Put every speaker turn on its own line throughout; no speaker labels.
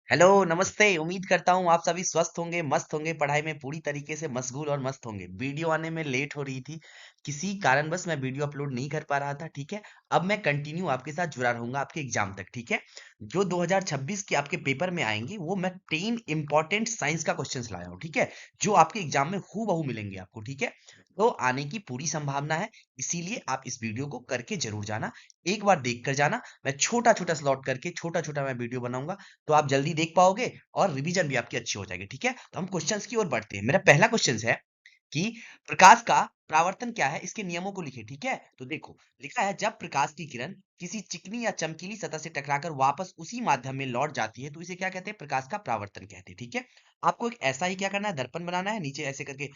Hello, नमस्ते। उम्मीद करता हूँ आप सभी स्वस्थ होंगे, मस्त होंगे, पढ़ाई में पूरी तरीके से मशगूल और मस्त होंगे। वीडियो आने में लेट हो रही थी, किसी कारणवश मैं वीडियो अपलोड नहीं कर पा रहा था, ठीक है? अब मैं कंटिन्यू आपके साथ जुड़ा रहूंगा आपके एग्जाम तक, ठीक है? जो 2026 के आपके पेपर में आएंगे, वो मैं 10 इंपॉर्टेंट साइंस का क्वेश्चंस लाया हूँ, ठीक है? जो आपके एग्जाम में हूबहू मिलेंगे आपको, ठीक है? तो आने की पूरी संभावना है, इसीलिए आप इस वीडियो को करके जरूर जाना। एक बार देख कर जाना। मैं छोटा छोटा स्लॉट करके छोटा छोटा मैं वीडियो बनाऊंगा, तो आप जल्दी देख पाओगे और रिवीजन भी आपकी अच्छी हो जाएगी, ठीक है? तो हम क्वेश्चंस की ओर बढ़ते हैं। मेरा पहला क्वेश्चन है कि प्रकाश का प्रावर्तन क्या है, इसके नियमों को लिखे, ठीक है? तो देखो, लिखा है जब प्रकाश की किरण किसी चिकनी या चमकीली सतह से टकराकर वापस उसी माध्यम में लौट जाती है तो इसे क्या कहते हैं? प्रकाश का प्रावर्तन कहते हैं, ठीक है? आपको एक ऐसा ही क्या करना है, दर्पण बनाना है, नीचे ऐसे करके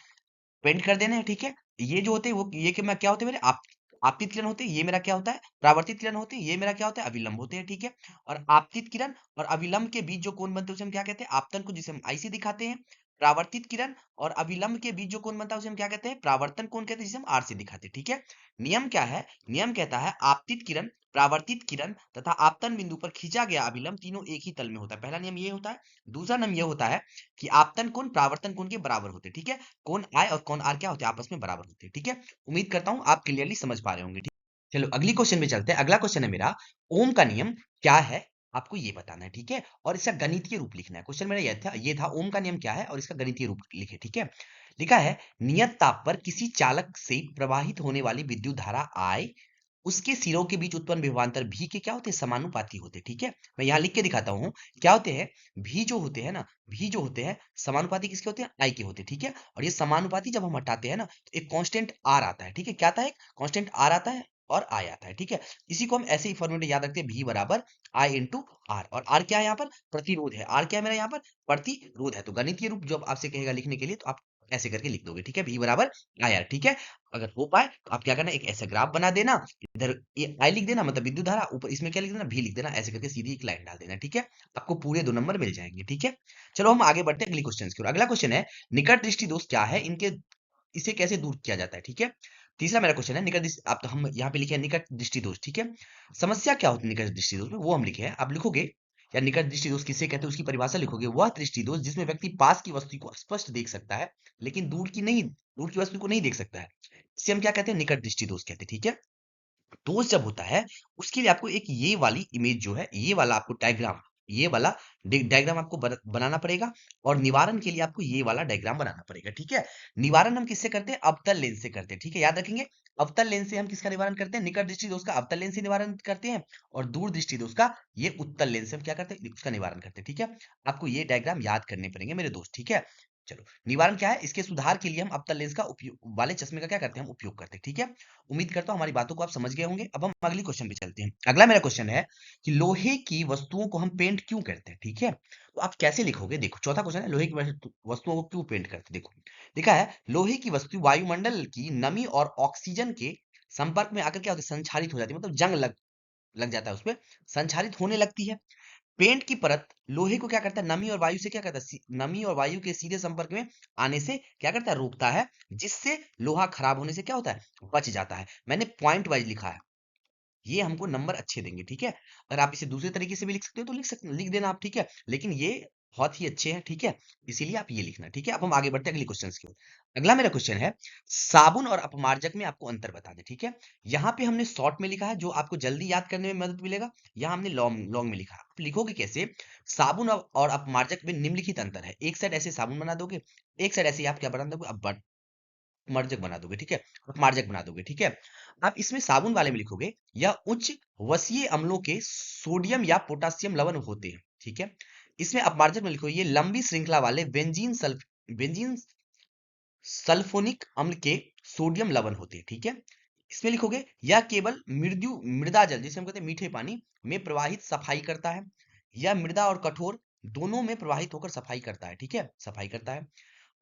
पेंट कर देना है, ठीक है? ये जो होते हैं वो ये कि मैं क्या होते हैं मेरे आप आपतित किरण होते हैं, ये मेरा क्या होता है? परावर्तित किरण होते हैं, ये मेरा क्या होता है? अभिलंब होते हैं, ठीक है? और आपतित किरण और अभिलंब के बीच जो कोण बनते हैं उसे हम क्या कहते हैं? आपतन को, जिसे हम आई से दिखाते हैं। परावर्तित किरण और अभिलंब के बीच जो कोण बनता है उसे हम क्या कहते हैं? परावर्तन कोण कहते हैं, जिसे हम आर से दिखाते हैं, ठीक है? नियम क्या है? नियम कहता है आपतित किरण, परावर्तित किरण तथा आपतन बिंदु पर खींचा गया अभिलंब तीनों एक ही तल में होता है। पहला नियम ये होता है। दूसरा नियम ये होता है कि आपतन कोण परावर्तन कोण के बराबर होते हैं, ठीक है? कौन आई और कौन आर क्या होते हैं? आपस में बराबर होते हैं, ठीक है? उम्मीद करता हूं आप क्लियरली समझ पा रहे होंगे, ठीक? चलो अगली क्वेश्चन में चलते हैं। अगला क्वेश्चन है मेरा, ओम का नियम क्या है? आपको ये बताना है, ठीक है? और इसका गणितीय रूप लिखना है। क्वेश्चन मेरा ये था ओम का नियम क्या है और इसका गणितीय रूप लिखे, ठीक है? लिखा है नियत ताप पर किसी चालक से प्रवाहित होने वाली विद्युत धारा आई उसके सिरों के बीच उत्पन्न विभवांतर भी के क्या होते हैं? समानुपाती होते हैं, ठीक है? मैं यहाँ लिख के दिखाता हूँ। क्या होते हैं? भी जो होते हैं ना, भी जो होते हैं समानुपाती किसके होते हैं? आई के होते हैं, ठीक है? और ये समानुपाती जब हम हटाते हैं ना तो एक कांस्टेंट आर आता है, ठीक है? क्या आता है? कांस्टेंट आर आता है और आई आता है, ठीक है? इसी को हम ऐसे ही फॉर्मूले याद रखते हैं, भी बराबर आई इंटू आर। और आर क्या है यहाँ पर? प्रतिरोध है। आर क्या है मेरा यहाँ पर? प्रतिरोध है। तो गणितीय रूप जब आपसे कहेगा लिखने के लिए तो आप ऐसे करके लिख दोगे, ठीक है? भी बराबर आई आर, ठीक है? अगर हो पाए तो आप क्या करना, एक ऐसा ग्राफ बना देना, इधर ये आई लिख देना, मतलब विद्युत धारा, ऊपर इसमें क्या लिख देना? भी लिख देना, ऐसे करके सीधी एक लाइन डाल देना, ठीक है? आपको पूरे 2 नंबर मिल जाएंगे, ठीक है? चलो हम आगे बढ़ते हैं अगली क्वेश्चन की ओर। अगला क्वेश्चन है निकट दृष्टि दोष क्या है, इनके इसे कैसे दूर किया जाता है, ठीक है? तीसरा मेरा क्वेश्चन है निकट दृष्टि, आप तो हम यहाँ पे लिखे हैं निकट दृष्टि दोष, ठीक है? समस्या क्या होती है निकट दृष्टि दोष में, वो हम लिखे हैं। आप लिखोगे या निकट दृष्टि दोष किसे कहते हैं उसकी परिभाषा लिखोगे, वह दृष्टि दोष जिसमें व्यक्ति पास की वस्तु को स्पष्ट देख सकता है लेकिन दूर की वस्तु को नहीं देख सकता है, इसे हम क्या कहते हैं? निकट दृष्टि दोष कहते हैं, ठीक है? दोष जब होता है उसके लिए आपको एक ये वाली इमेज जो है, ये वाला आपको डायग्राम, ये वाला डायग्राम आपको बनाना पड़ेगा। और निवारण के लिए आपको ये वाला डायग्राम बनाना पड़ेगा, ठीक है? निवारण हम किससे करते हैं? अवतल लेंस से करते हैं, ठीक है? याद रखेंगे, अवतल लेंस से हम किसका निवारण करते हैं? निकट दृष्टि दोष का अवतल लेंस से निवारण करते हैं। और दूर दृष्टि दोष का ये उत्तल लेंस से हम क्या करते हैं? उसका निवारण करते हैं, ठीक है? आपको ये डायग्राम याद करने पड़ेंगे मेरे दोस्त, ठीक है? चलो, निवारण क्या है? इसके सुधार के लिए हम अवतल लेंस का उपयोग वाले चश्मे का क्या करते हैं? हम उपयोग करते हैं, ठीक है? उम्मीद करता हूँ हमारी बातों को आप समझ गए होंगे। अब हम अगली क्वेश्चन पे चलते हैं। अगला मेरा क्वेश्चन है कि लोहे की वस्तुओं को हम पेंट क्यों करते हैं, ठीक है? तो आप कैसे लिखोगे? देखो, चौथा क्वेश्चन है लोहे की वस्तुओं को क्यों पेंट करते हैं। देखो, लिखा है लोहे की वस्तु वायुमंडल की नमी और ऑक्सीजन के संपर्क में आकर क्या होती है? संक्षारित हो जाती है, मतलब जंग लग लग जाता है, उसपे संक्षारित होने लगती है। पेंट की परत लोहे को क्या करता है? नमी और वायु से क्या करता है? नमी और वायु के सीधे संपर्क में आने से क्या करता है? रोकता है, जिससे लोहा खराब होने से क्या होता है? बच जाता है। मैंने पॉइंट वाइज लिखा है, ये हमको नंबर अच्छे देंगे, ठीक है? अगर आप इसे दूसरे तरीके से भी लिख सकते हो तो लिख देना आप, ठीक है? लेकिन ये बहुत ही अच्छे हैं, ठीक है? इसीलिए आप ये लिखना, ठीक है? अब हम आगे बढ़ते हैं अगली क्वेश्चन की ओर। अगला मेरा क्वेश्चन है साबुन और अपमार्जक में आपको अंतर बता दें, ठीक है? यहाँ पे हमने शॉर्ट में लिखा है जो आपको जल्दी याद करने में मदद मिलेगा। यहाँ हमने लॉन्ग लॉन्ग में लिखा है। आप लिखोगे कैसे? साबुन और अपमार्जक में निम्नलिखित अंतर है। एक साइड ऐसे साबुन बना दोगे, एक साइड ऐसे आप क्या बना दोगे? अपमार्जक बना दोगे, ठीक है? अपमार्जक बना दोगे, ठीक है? आप इसमें साबुन वाले में लिखोगे या उच्च वसीय अम्लों के सोडियम या पोटासियम लवण होते हैं, ठीक है? इसमें अपमार्जक में लिखो ये लंबी श्रृंखला वाले बेंजीन सल्फोनिक अम्ल के सोडियम लवण होते हैं, ठीक है? इसमें लिखोगे यह केवल मृदा जल, जिसे हम कहते हैं मीठे पानी में प्रवाहित सफाई करता है, या मृदा और कठोर दोनों में प्रवाहित होकर सफाई करता है, ठीक है? सफाई करता है।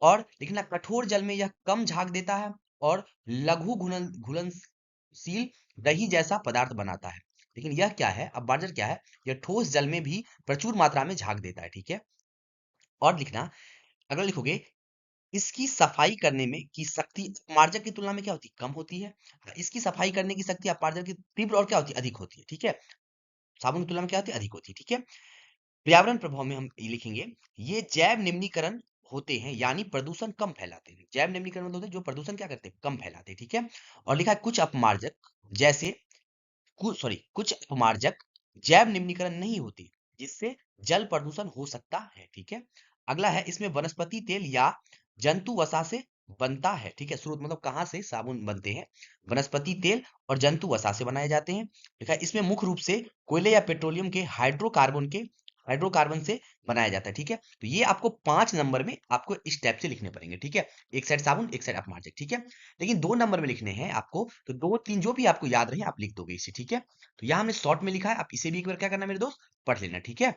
और लिखना कठोर जल में यह कम झाग देता है और लघु घुलनशील दही जैसा पदार्थ बनाता है। लेकिन यह क्या है? अब बार्जर क्या है? यह ठोस जल में भी प्रचुर मात्रा में झाग देता है, ठीक है? और लिखना, अगर लिखोगे इसकी सफाई करने में की शक्ति अपमार्जक की तुलना में क्या होती है? कम होती है। इसकी सफाई करने की शक्ति अपमार्जक की तीव्र और क्या होती है? अधिक होती है, ठीक है? साबुन की तुलना में क्या होती है? अधिक होती है, ठीक है? पर्यावरण प्रभाव में हम ये लिखेंगे, ये जैव निम्नीकरण होते हैं, यानी प्रदूषण कम फैलाते हैं। जैव निम्नीकरण मतलब होते हैं जो प्रदूषण क्या करते हैं, कम फैलाते हैं, ठीक है। और लिखा है कुछ अपमार्जक जैसे कुछ अपमार्जक जैव निम्नीकरण नहीं होते, जिससे जल प्रदूषण हो सकता है, ठीक है। अगला है, इसमें वनस्पति तेल या जंतु वसा से बनता है, ठीक है। स्रोत मतलब कहाँ से साबुन बनते हैं, वनस्पति तेल और जंतु वसा से बनाए जाते हैं। लिखा है इसमें मुख्य रूप से कोयले या पेट्रोलियम के हाइड्रोकार्बन से बनाया जाता है, ठीक है। तो ये आपको 5 नंबर में आपको इस टाइप से लिखने पड़ेंगे, ठीक है। एक साइड साबुन, एक साइड अपमार्जक, ठीक है। लेकिन 2 नंबर में लिखने हैं आपको, तो 2 3 जो भी आपको याद रहे आप लिख दोगे इसे, ठीक है। तो यहाँ हमने शॉर्ट में लिखा है, आप इसे भी एक बार क्या करना मेरे दोस्त, पढ़ लेना, ठीक है।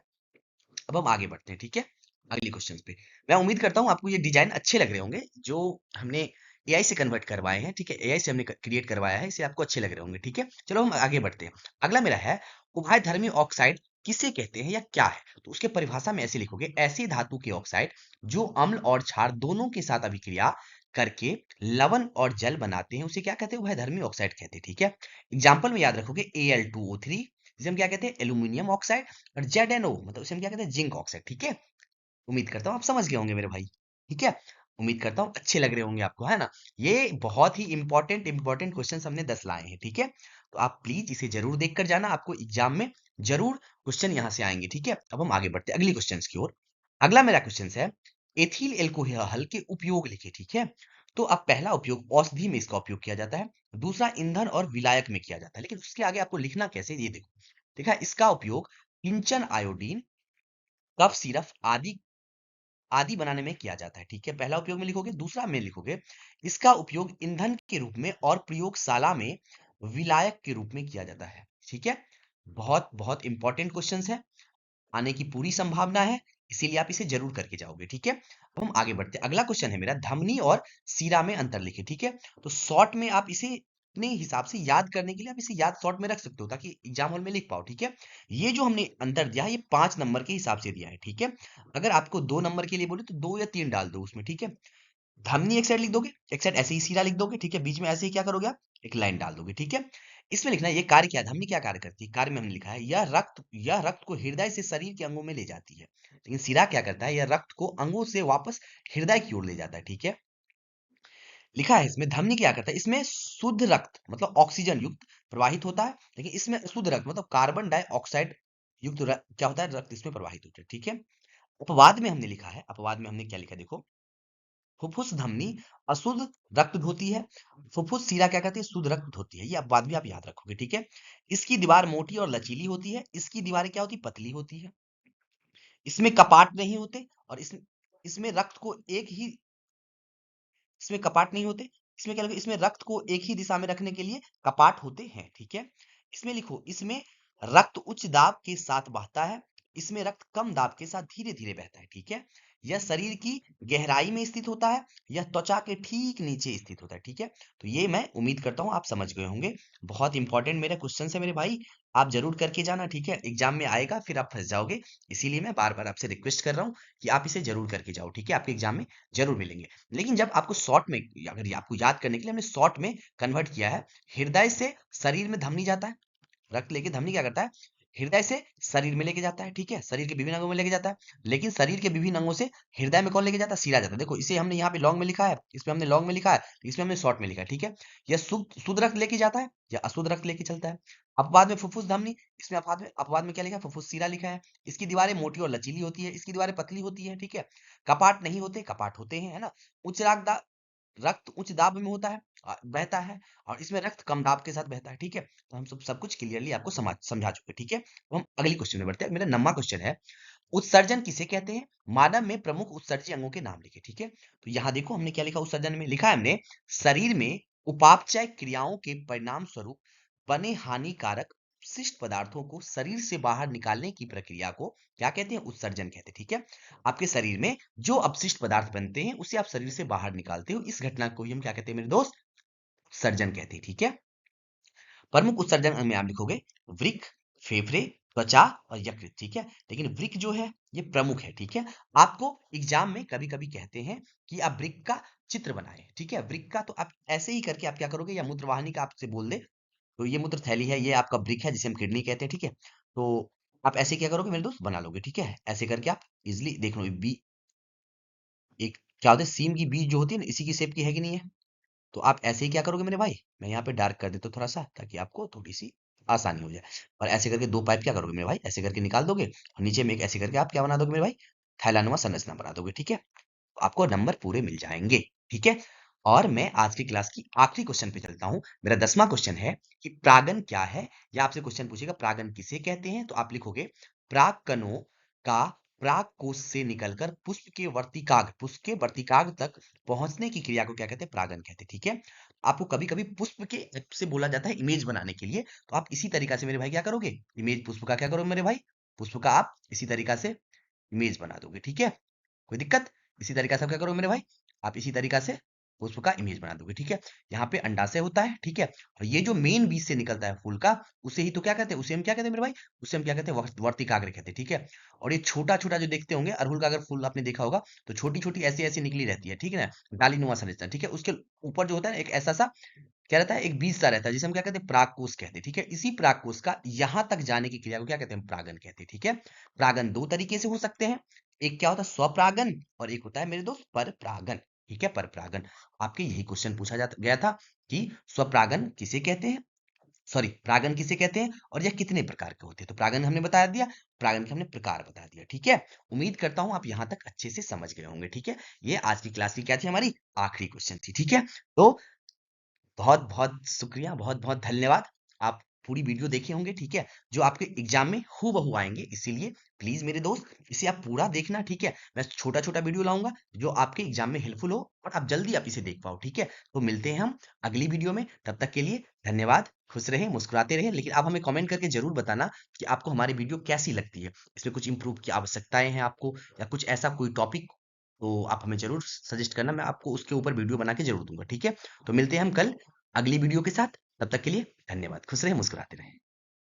अब हम आगे बढ़ते हैं, ठीक है, अगले क्वेश्चन पे। मैं उम्मीद करता हूँ आपको ये डिजाइन अच्छे लग रहे होंगे, जो हमने एआई से कन्वर्ट करवाए हैं, ठीक है। एआई से हमने क्रिएट करवाया है, इसे आपको अच्छे लग रहे होंगे, ठीक है। चलो हम आगे बढ़ते हैं। अगला मेरा है, उभयधर्मी ऑक्साइड किसे कहते हैं या क्या है। तो उसके परिभाषा में ऐसे लिखोगे, ऐसी धातु के ऑक्साइड जो अम्ल और क्षार दोनों के साथ अभिक्रिया करके लवण और जल बनाते हैं, उसे क्या कहते हैं, उभयधर्मी ऑक्साइड कहते हैं, ठीक है। एग्जाम्पल में याद रखोगे, Al2O3, जिसे हम क्या कहते हैं, एल्यूमिनियम ऑक्साइड। और ZnO मतलब उसे हम क्या कहते हैं, जिंक ऑक्साइड, ठीक है। उम्मीद करता हूँ आप समझ गए होंगे मेरे भाई, ठीक है। उम्मीद करता हूँ अच्छे लग रहे होंगे आपको, है ना। ये बहुत ही इंपॉर्टेंट क्वेश्चन हमने 10 लाए हैं, ठीक है। तो आप प्लीज इसे जरूर देख कर जाना, आपको एग्जाम में जरूर क्वेश्चन यहाँ से आएंगे, ठीक है। अब हम आगे बढ़ते हैं अगली क्वेश्चन की ओर। अगला मेरा क्वेश्चन है, एथिल एल्कोहल के उपयोग लिखे, ठीक है। तो अब पहला उपयोग औषधि में इसका उपयोग किया जाता है, दूसरा ईंधन और विलायक में किया जाता है, लेकिन उसके आगे आपको लिखना कैसे, ये देखो। देखा, इसका उपयोग किंचन आयोडीन, कफ सिरप आदि आदि बनाने में किया जाता है, ठीक है। पहला उपयोग में लिखोगे, दूसरा में लिखोगे, इसका उपयोग ईंधन के रूप में और प्रयोगशाला में विलायक के रूप में किया जाता है, ठीक है। बहुत बहुत इंपॉर्टेंट क्वेश्चंस है, आने की पूरी संभावना है, इसीलिए आप इसे जरूर करके जाओगे, ठीक है। अब हम आगे बढ़ते हैं। अगला क्वेश्चन है मेरा, धमनी और सीरा में अंतर लिखे, ठीक है। तो शॉर्ट में आप इसे अपने हिसाब से याद करने के लिए आप इसे याद शॉर्ट में रख सकते हो, ताकि एग्जाम हॉल में लिख पाओ, ठीक है। ये जो हमने अंतर दिया है, ये 5 नंबर के हिसाब से दिया है, ठीक है। अगर आपको 2 नंबर के लिए बोले तो 2 या 3 डाल दो उसमें, ठीक है। धमनी एक साइड लिख दोगे, एक साइड ऐसे ही सीधा लिख दोगे, ठीक है। बीच में ऐसे ही क्या करोगे आप, एक लाइन डाल दोगे, ठीक है। इसमें लिखना है ये कार्य क्या है, धमनी क्या कार्य करती है। कार्य में हमने लिखा है, यह रक्त को हृदय से शरीर के अंगों में ले जाती है। लेकिन सिरा क्या करता है, यह रक्त को अंगों से वापस हृदय की ओर ले जाता है, ठीक है। लिखा है इसमें, धमनी क्या करता है, इसमें शुद्ध रक्त मतलब ऑक्सीजन युक्त प्रवाहित होता है, लेकिन इसमें शुद्ध रक्त मतलब कार्बन डाइऑक्साइड युक्त क्या होता है, रक्त इसमें प्रवाहित होता है, ठीक है। अपवाद में हमने लिखा है, अपवाद में हमने क्या लिखा, देखो, फुफ्फुस धमनी अशुद्ध रक्त धोती है, फुफ्फुस सीरा क्या कहती है, शुद्ध रक्त धोती है। ये अपवाद भी आप याद रखोगे, ठीक है। इसकी दीवार मोटी और लचीली होती है, इसकी दीवारें क्या होती है, पतली होती है। इसमें कपाट नहीं होते, और इसमें रक्त को एक ही इसमें कपाट नहीं होते। इसमें क्या लगे, इसमें रक्त को एक ही दिशा में रखने के लिए कपाट होते हैं, ठीक है। इसमें लिखो, इसमें रक्त उच्च दाब के साथ बहता है, इसमें रक्त कम दाब के साथ धीरे धीरे बहता है, ठीक है। यह शरीर की गहराई में स्थित होता है, यह त्वचा के ठीक नीचे स्थित होता है, ठीक है। तो ये मैं उम्मीद करता हूँ आप समझ गए होंगे। बहुत इंपॉर्टेंट मेरे क्वेश्चन है मेरे भाई, आप जरूर करके जाना, ठीक है। एग्जाम में आएगा फिर आप फंस जाओगे, इसीलिए मैं बार बार आपसे रिक्वेस्ट कर रहा हूँ कि आप इसे जरूर करके जाओ, ठीक है। आपके एग्जाम में जरूर मिलेंगे। लेकिन जब आपको शॉर्ट में, अगर ये आपको याद करने के लिए हमने शॉर्ट में कन्वर्ट किया है, हृदय से शरीर में धमनी जाता है, रक्त लेके धमनी क्या करता है, हृदय से शरीर में लेके जाता है, ठीक है, शरीर के विभिन्न अंगों में लेके जाता है। लेकिन शरीर के विभिन्न अंगों से हृदय में कौन लेके जाता है, सीधा जाता है। देखो, इसे हमने यहाँ पे लॉन्ग में लिखा है, इसमें हमने लॉन्ग में लिखा है, इसमें हमने शॉर्ट में लिखा है, ठीक है। यह शुद्ध रक्त लेके जाता है या अशुद्ध रक्त लेके चलता है। अपवाद में फुफ्फुस धमनी, इसमें अपवाद में क्या लिखा है, फुफ्फुस सीरा लिखा है। इसकी दीवारें मोटी और लचीली होती है, इसकी दीवारें पतली होती है, ठीक है। कपाट नहीं होते, कपाट होते हैं, है ना। उच्च रक्त उच्च दाब में होता है, बहता है, और इसमें रक्त कम दाब के साथ बहता है, ठीक है। तो हम सब कुछ क्लियरली आपको समझा चुके, ठीक है। तो हम अगली क्वेश्चन में बढ़ते हैं। मेरा 9वां क्वेश्चन है, उत्सर्जन किसे कहते हैं, मानव में प्रमुख उत्सर्जी अंगों के नाम लिखे, ठीक है। तो यहाँ देखो हमने क्या लिखा, उत्सर्जन में लिखा है हमने, शरीर में उपापचय क्रियाओं के परिणाम स्वरूप बने हानिकारक अपशिष्ट पदार्थों को शरीर से बाहर निकालने की प्रक्रिया को क्या कहते हैं, उत्सर्जन कहते हैं, ठीक है। आपके शरीर में जो अपशिष्ट पदार्थ बनते हैं उसे आप शरीर से बाहर निकालते हो, इस घटना को ही हम क्या कहते हैं मेरे दोस्त, उत्सर्जन कहते हैं, ठीक है। प्रमुख उत्सर्जन अंग में आप लिखोगे, वृक्क, फेफड़े, त्वचा और यकृत, ठीक है। लेकिन वृक्क जो है ये प्रमुख है, ठीक है। आपको एग्जाम में कभी कभी कहते हैं कि आप वृक्क का चित्र बनाएं, ठीक है। वृक्क का तो आप ऐसे ही करके आप क्या करोगे, या मूत्रवाहिनी का आपसे बोल दे, तो ये मूत्र थैली है, ये आपका वृक्क है जिसे हम किडनी कहते हैं, ठीक है। तो आप ऐसे क्या करोगे मेरे दोस्त, बना लोगे, ठीक है। ऐसे करके आप इजिली देख लो, बी एक क्या होता है, सीम की बीच जो होती है ना, इसी की शेप की है कि नहीं है। तो आप ऐसे ही क्या करोगे मेरे भाई, मैं यहाँ पे डार्क कर देता हूँ थोड़ा सा, ताकि आपको थोड़ी सी आसानी हो जाए। और ऐसे करके दो पाइप क्या करोगे मेरे भाई, ऐसे करके निकाल दोगे, और नीचे में एक ऐसे करके आप क्या बना दोगे मेरे भाई, थैलानुमा संरचना बना दोगे, ठीक है। आपको नंबर पूरे मिल जाएंगे, ठीक है। और मैं आज की क्लास की आखिरी क्वेश्चन पे चलता हूँ। मेरा 10वां क्वेश्चन है कि प्रागन क्या है, या आपसे क्वेश्चन पूछेगा प्रागन किसे कहते हैं, तो आप लिखोगे प्राग कणों का प्राग कोश से निकलकर पुष्प के वर्तिकाग्र तक पहुंचने की क्रिया को क्या कहते हैं, प्रागन कहते हैं, ठीक है। आपको कभी कभी पुष्प के से बोला जाता है इमेज बनाने के लिए, तो आप इसी तरीका से मेरे भाई क्या करोगे, इमेज पुष्प का क्या करोगे मेरे भाई, पुष्प का आप इसी तरीका से इमेज बना दोगे, ठीक है। कोई दिक्कत, इसी तरीका से आप क्या करोगे मेरे भाई, आप इसी तरीका से पुष्प का इमेज बना दोगे, ठीक है। यहाँ पे अंडाशय होता है, ठीक है। और ये जो मेन बीज से निकलता है फूल का, उसे ही तो क्या कहते हैं, उसे हम क्या कहते हैं मेरे भाई, उसे हम क्या कहते हैं, वर्तिकाग्र कहते हैं, ठीक है। और ये छोटा छोटा जो देखते होंगे अड़हुल का, अगर फूल आपने देखा होगा, तो छोटी छोटी ऐसी ऐसी निकली रहती है, ठीक है ना, डालीनुमा संरचना, ठीक है। उसके ऊपर जो होता है ना, एक ऐसा सा क्या रहता है, एक बीज सा रहता है, जिसे हम क्या कहते हैं, प्रागकोश कहते हैं, ठीक है। इसी प्रागकोश का यहाँ तक जाने की क्रिया को क्या कहते हैं, हम प्रागन कहते हैं, ठीक है। प्रागन दो तरीके से हो सकते हैं, एक क्या होता है स्वपरागन, और एक होता है मेरे दोस्त परपरागन, ठीक है, परपरागन। आपके यही क्वेश्चन पूछा जा गया था कि स्वपरागन किसे कहते हैं, सॉरी परागन किसे कहते हैं, और यह कितने प्रकार के होते हैं। तो परागन हमने बता दिया, परागन के हमने प्रकार बता दिया, ठीक है। उम्मीद करता हूं आप यहां तक अच्छे से समझ गए होंगे, ठीक है। ये आज की क्लास की क्या थी, हमारी आखिरी क्वेश्चन थी, ठीक है। तो बहुत बहुत शुक्रिया, बहुत बहुत धन्यवाद। आप पूरी वीडियो देखे होंगे, ठीक है, जो आपके एग्जाम में हूबहू आएंगे, इसीलिए प्लीज मेरे दोस्त इसे आप पूरा देखना, ठीक है। मैं छोटा छोटा वीडियो लाऊंगा जो आपके एग्जाम में हेल्पफुल हो, और आप जल्दी आप इसे देख पाओ, ठीक है। तो मिलते हैं हम अगली वीडियो में, तब तक के लिए धन्यवाद। खुश रहे, मुस्कुराते रहे, लेकिन आप हमें कमेंट करके जरूर बताना कि आपको हमारी वीडियो कैसी लगती है, इसमें कुछ इंप्रूव की आवश्यकताएं हैं आपको, या कुछ ऐसा कोई टॉपिक, तो आप हमें जरूर सजेस्ट करना, मैं आपको उसके ऊपर वीडियो बना के जरूर दूंगा, ठीक है। तो मिलते हैं हम कल अगली वीडियो के साथ, तब तक के लिए धन्यवाद, खुश रहे, मुस्कुराते रहे।